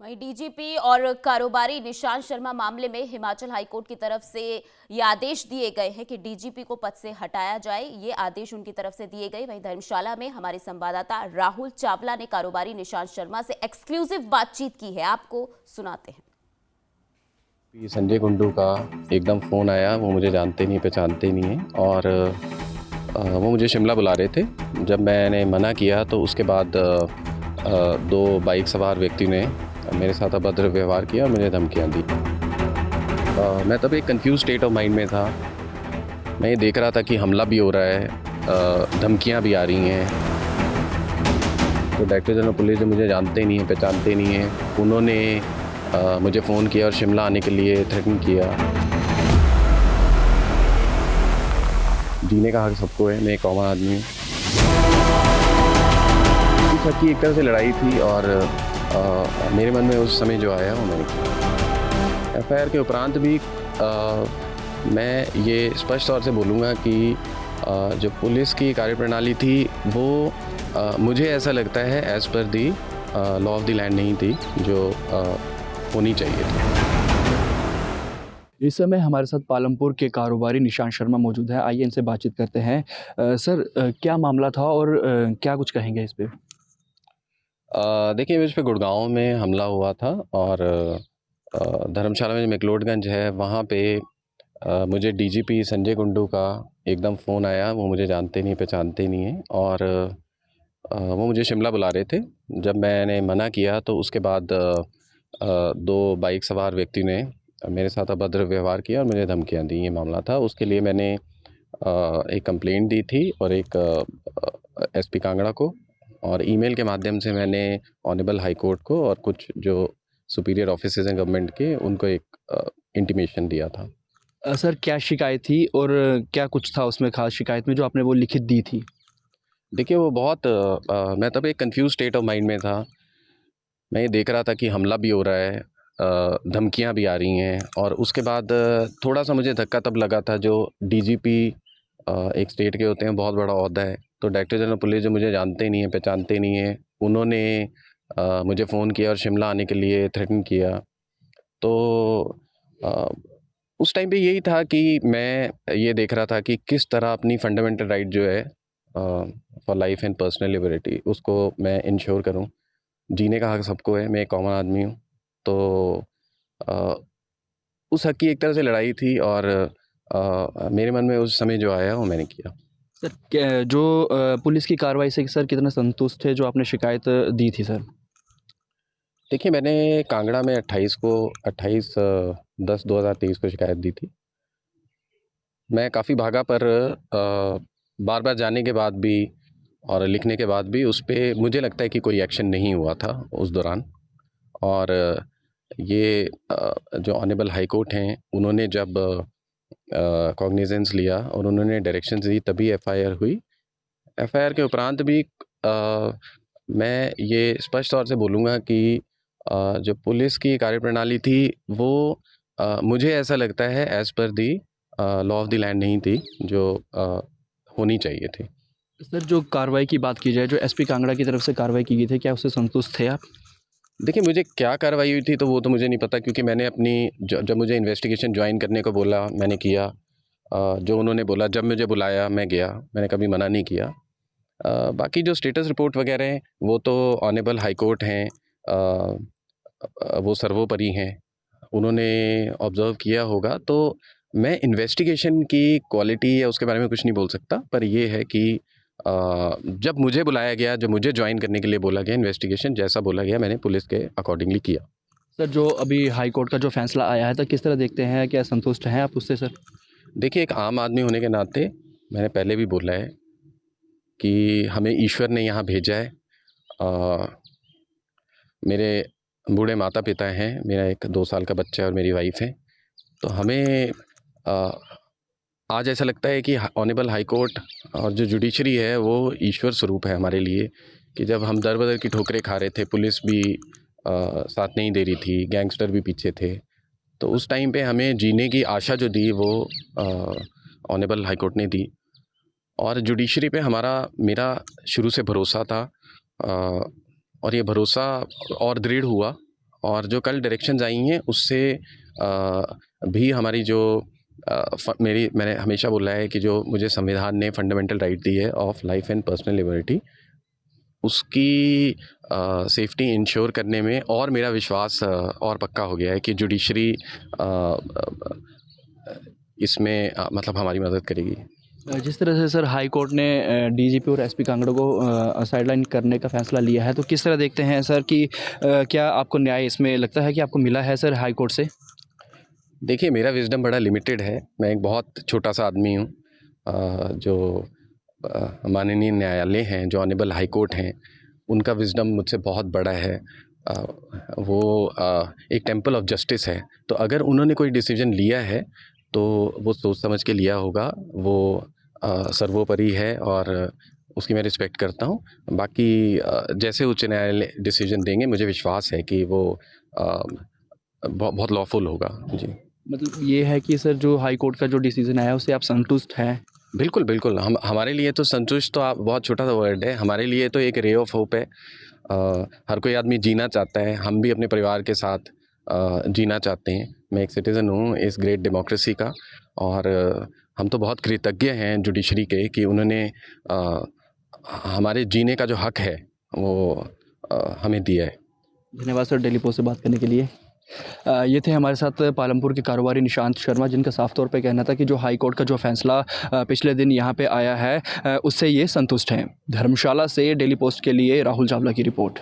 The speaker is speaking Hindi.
वहीं डीजीपी और कारोबारी निशांत शर्मा मामले में हिमाचल हाईकोर्ट की तरफ से ये आदेश दिए गए हैं कि डीजीपी को पद से हटाया जाए। ये आदेश उनकी तरफ से दिए गए। वहीं धर्मशाला में हमारे संवाददाता राहुल चावला ने कारोबारी निशांत शर्मा से एक्सक्लूसिव बातचीत की है, आपको सुनाते हैं। संजय कुंडू का एकदम फ़ोन आया। वो मुझे जानते नहीं पहचानते नहीं हैं और वो मुझे शिमला बुला रहे थे। जब मैंने मना किया तो उसके बाद दो बाइक सवार व्यक्ति ने मेरे साथ अभद्र व्यवहार किया और मुझे धमकियाँ दी। मैं तब एक कंफ्यूज स्टेट ऑफ माइंड में था। मैं ये देख रहा था कि हमला भी हो रहा है, धमकियाँ भी आ रही हैं। तो डायरेक्टर जनरल पुलिस जो मुझे जानते नहीं हैं पहचानते नहीं हैं, उन्होंने मुझे फ़ोन किया और शिमला आने के लिए थ्रेटन किया। जीने का हक सबको है, मैं एक कॉमन आदमी हूँ। इस हक की एक तरह से लड़ाई थी और मेरे मन में उस समय जो आया वो मैंने किया। एफआईआर के उपरांत भी मैं ये स्पष्ट तौर से बोलूँगा कि जो पुलिस की कार्यप्रणाली थी वो मुझे ऐसा लगता है as per the law of the land नहीं थी जो होनी चाहिए थी। इस समय हमारे साथ पालमपुर के कारोबारी निशांत शर्मा मौजूद है। आइए इनसे बातचीत करते हैं। सर, क्या मामला था और क्या कुछ कहेंगे इस पे? देखिए, मुझ पे गुड़गांव में हमला हुआ था और धर्मशाला में जो मैक्लोडगंज है वहाँ पे मुझे डीजीपी संजय कुंडू का एकदम फ़ोन आया। वो मुझे जानते नहीं पहचानते नहीं हैं और वो मुझे शिमला बुला रहे थे। जब मैंने मना किया तो उसके बाद दो बाइक सवार व्यक्ति ने मेरे साथ अभद्र व्यवहार किया और मुझे धमकियाँ दी। ये मामला था। उसके लिए मैंने एक कंप्लेंट दी थी और एक एसपी कांगड़ा को, और ईमेल के माध्यम से मैंने ऑनरेबल हाई कोर्ट को और कुछ जो सुपीरियर ऑफिसर्स हैं गवर्नमेंट के, उनको एक इंटीमेशन दिया था। सर, क्या शिकायत थी और क्या कुछ था उसमें ख़ास शिकायत में जो आपने वो लिखित दी थी? देखिए, वो बहुत मैं तब एक कंफ्यूज स्टेट ऑफ माइंड में था। मैं ये देख रहा था कि हमला भी हो रहा है, धमकियाँ भी आ रही हैं और उसके बाद थोड़ा-सा मुझे धक्का तब लगा था। जो डीजीपी एक स्टेट के होते हैं, बहुत बड़ा ओहदा है। तो डायरेक्टर जनरल पुलिस जो मुझे जानते नहीं हैं पहचानते नहीं हैं, उन्होंने मुझे फ़ोन किया और शिमला आने के लिए थ्रेटन किया। तो अ, उस टाइम पे यही था कि मैं ये देख रहा था कि किस तरह अपनी फंडामेंटल राइट जो है for life and personal liberty, उसको मैं इंश्योर करूं। जीने का हक सबको है, मैं एक कॉमन आदमी हूँ। तो अ, उस हक की एक तरह से लड़ाई थी और मेरे मन में उस समय जो आया वो मैंने किया। सर, जो पुलिस की कार्रवाई से सर कितना संतुष्ट थे जो आपने शिकायत दी थी सर? देखिए, मैंने कांगड़ा में 28/10/2023 को शिकायत दी थी। मैं काफ़ी भागा पर बार-बार जाने के बाद भी और लिखने के बाद भी उस पे मुझे लगता है कि कोई एक्शन नहीं हुआ था उस दौरान। और ये जो ऑनरेबल हाई कोर्ट हैं, उन्होंने जब कॉग्निजेंस लिया और उन्होंने डायरेक्शंस दी तभी एफआईआर हुई। एफआईआर के उपरांत भी मैं ये स्पष्ट तौर से बोलूँगा कि जो पुलिस की कार्यप्रणाली थी वो मुझे ऐसा लगता है as per the law of the land नहीं थी जो होनी चाहिए थी। सर, जो कार्रवाई की बात की जाए, जो एसपी कांगड़ा की तरफ से कार्रवाई की गई थी, क्या उससे संतुष्ट थे आप? देखिए, मुझे क्या कार्रवाई हुई थी तो वो तो मुझे नहीं पता, क्योंकि मैंने अपनी जब मुझे इन्वेस्टिगेशन ज्वाइन करने को बोला मैंने किया। जो उन्होंने बोला, जब मुझे बुलाया मैं गया, मैंने कभी मना नहीं किया। बाकी जो स्टेटस रिपोर्ट वगैरह हैं वो तो ऑनरेबल हाई कोर्ट हैं, वो सर्वोपरि हैं, उन्होंने ऑब्ज़र्व किया होगा। तो मैं इन्वेस्टिगेशन की क्वालिटी या उसके बारे में कुछ नहीं बोल सकता, पर ये है कि जब मुझे बुलाया गया, जब मुझे ज्वाइन करने के लिए बोला गया, इन्वेस्टिगेशन जैसा बोला गया मैंने पुलिस के अकॉर्डिंगली किया। सर, जो अभी हाई कोर्ट का जो फैसला आया है तो किस तरह देखते हैं? क्या संतुष्ट हैं आप उससे सर? देखिए, एक आम आदमी होने के नाते मैंने पहले भी बोला है कि हमें ईश्वर ने यहाँ भेजा है। अ, मेरे बूढ़े माता-पिता हैं, मेरा एक 2 साल का बच्चा है और मेरी वाइफ़ है। तो हमें अ, आज ऐसा लगता है कि ऑनरेबल हाई कोर्ट और जो जुडिशरी है वो ईश्वर स्वरूप है हमारे लिए, कि जब हम दर-बदर की ठोकरें खा रहे थे, पुलिस भी साथ नहीं दे रही थी, गैंगस्टर भी पीछे थे, तो उस टाइम पे हमें जीने की आशा जो दी वो ऑनरेबल हाई कोर्ट ने दी। और जुडिशरी पे मेरा शुरू से भरोसा था, अ, और ये भरोसा और दृढ़ हुआ और जो कल डायरेक्शंस आई हैं उससे भी हमारी जो मैंने हमेशा बोला है कि जो मुझे संविधान ने फंडामेंटल राइट दी है of life and personal liberty, उसकी सेफ्टी इंश्योर करने में और मेरा विश्वास और पक्का हो गया है कि जुडिशरी इसमें मतलब हमारी मदद करेगी। जिस तरह से सर हाई कोर्ट ने डीजीपी और एसपी कांगड़ा को साइडलाइन करने का फैसला लिया है, तो किस तरह देखते हैं सर कि क्या आपको न्याय इसमें लगता है कि आपको मिला है सर हाई कोर्ट से? देखिए, मेरा विज़डम बड़ा लिमिटेड है, मैं एक बहुत छोटा सा आदमी हूँ। जो माननीय न्यायालय हैं, जो ऑनरेबल हाई कोर्ट हैं, उनका विज़डम मुझसे बहुत बड़ा है। वो एक टेम्पल ऑफ जस्टिस है, तो अगर उन्होंने कोई डिसीजन लिया है तो वो सोच समझ के लिया होगा। वो सर्वोपरि है और उसकी मैं रिस्पेक्ट करता हूँ। बाकी जैसे उच्च न्यायालय डिसीजन देंगे, मुझे विश्वास है कि वो बहुत लॉफुल होगा। जी, मतलब ये है कि सर जो हाई कोर्ट का जो डिसीजन आया उससे आप संतुष्ट हैं? बिल्कुल, बिल्कुल। हमारे लिए तो संतुष्ट तो आप बहुत छोटा सा वर्ड है, हमारे लिए तो एक रे ऑफ होप है। हर कोई आदमी जीना चाहता है, हम भी अपने परिवार के साथ जीना चाहते हैं। मैं एक सिटीज़न हूँ इस ग्रेट डेमोक्रेसी का, और हम तो बहुत कृतज्ञ हैं जुडिशरी के कि उन्होंने हमारे जीने का जो हक है वो हमें दिया है। धन्यवाद सर डेली पोस्ट से बात करने के लिए। ये थे हमारे साथ पालमपुर के कारोबारी निशांत शर्मा, जिनका साफ तौर पे कहना था कि जो हाई कोर्ट का जो फैसला पिछले दिन यहाँ पे आया है उससे ये संतुष्ट हैं। धर्मशाला से डेली पोस्ट के लिए राहुल चावला की रिपोर्ट।